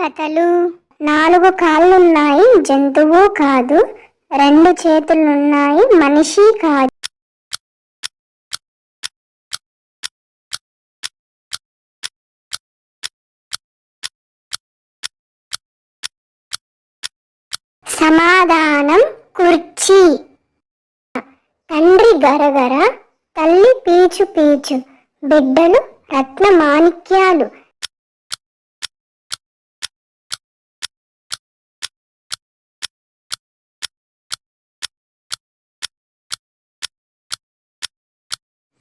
కథలు. 4 కాళ్ళున్నాయి జంతువు కాదు, 2 చేతులున్నాయి మనిషి కాదు. సమాధానం కుర్చీ. తండ్రి గరగర, తల్లి పీచు పీచు, బిడ్డలు రత్న మాణిక్యాలు.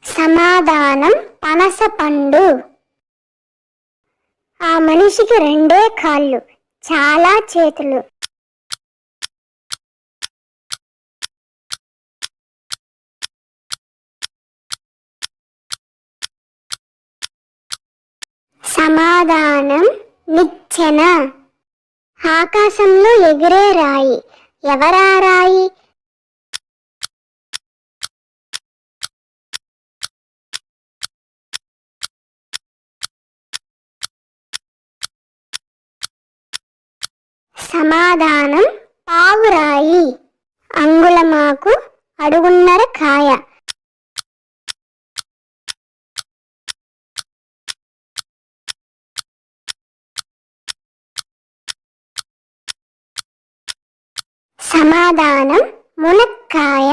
సమాధానం పనస పండు. ఆ మనిషికి 2 కాళ్ళు, చాలా చేతులు. సమాధానం నిచ్చెన. ఆకాశంలో ఎగిరే రాయి, ఎవరా రాయి? సమాధానం పావురాయి. అంగుళమాకు, అడుగున్నర కాయ. సమాధానం మునక్కాయ.